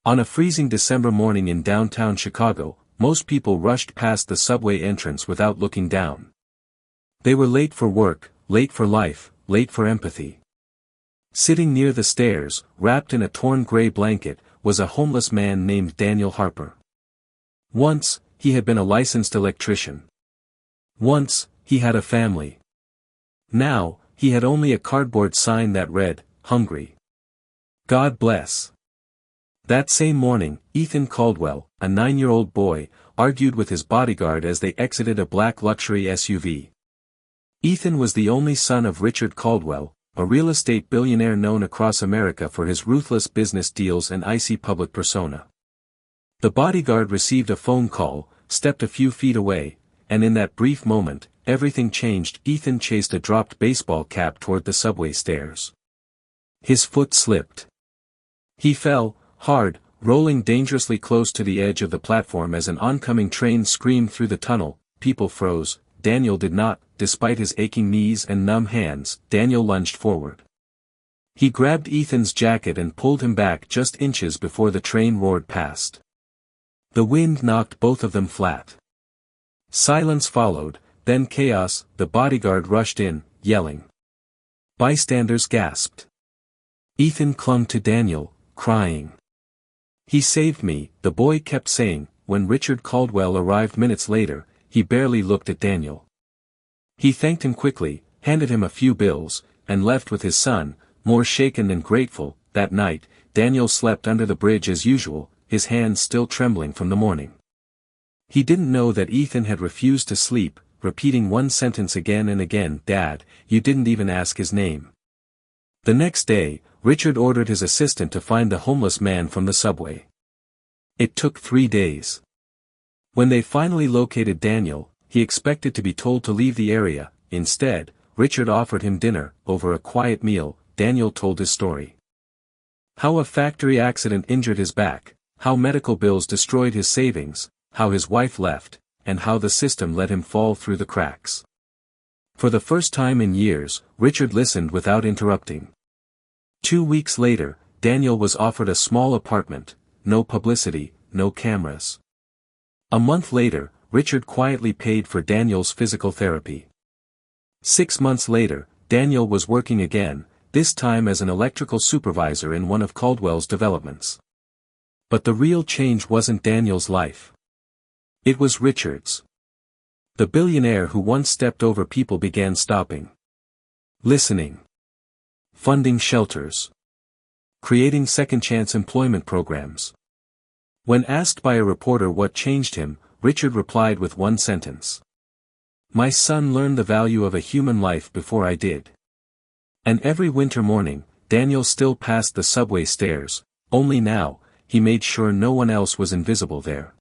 On a freezing December morning in downtown Chicago, most people rushed past the subway entrance without looking down. They were late for work, late for life, late for empathy. Sitting near the stairs, wrapped in a torn gray blanket, was a homeless man named Daniel Harper. Once, he had been a licensed electrician. Once, he had a family. Now, he had only a cardboard sign that read, "Hungry. God bless." That same morning, Ethan Caldwell, a 9-year-old boy, argued with his bodyguard as they exited a black luxury SUV. Ethan was the only son of Richard Caldwell, a real estate billionaire known across America for his ruthless business deals and icy public persona. The bodyguard received a phone call, stepped a few feet away, and in that brief moment, everything changed. Ethan chased a dropped baseball cap toward the subway stairs. His foot slipped. He fell, hard, rolling dangerously close to the edge of the platform as an oncoming train screamed through the tunnel. People froze. Daniel did not. Despite his aching knees and numb hands, Daniel lunged forward. He grabbed Ethan's jacket and pulled him back just inches before the train roared past. The wind knocked both of them flat. Silence followed, then chaos. The bodyguard rushed in, yelling. Bystanders gasped. Ethan clung to Daniel, crying. "He saved me," the boy kept saying. When Richard Caldwell arrived minutes later, he barely looked at Daniel. He thanked him quickly, handed him a few bills, and left with his son, more shaken than grateful. That night, Daniel slept under the bridge as usual, his hands still trembling from the morning. He didn't know that Ethan had refused to sleep, repeating one sentence again and again, "Dad, you didn't even ask his name." The next day, Richard ordered his assistant to find the homeless man from the subway. It took 3 days. When they finally located Daniel, he expected to be told to leave the area. Instead, Richard offered him dinner. Over a quiet meal, Daniel told his story. How a factory accident injured his back, how medical bills destroyed his savings, how his wife left, and how the system let him fall through the cracks. For the first time in years, Richard listened without interrupting. 2 weeks later, Daniel was offered a small apartment, no publicity, no cameras. A month later, Richard quietly paid for Daniel's physical therapy. 6 months later, Daniel was working again, this time as an electrical supervisor in one of Caldwell's developments. But the real change wasn't Daniel's life. It was Richard's. The billionaire who once stepped over people began stopping. Listening. Funding shelters. Creating second-chance employment programs. When asked by a reporter what changed him, Richard replied with one sentence. "My son learned the value of a human life before I did." And every winter morning, Daniel still passed the subway stairs, only now, he made sure no one else was invisible there.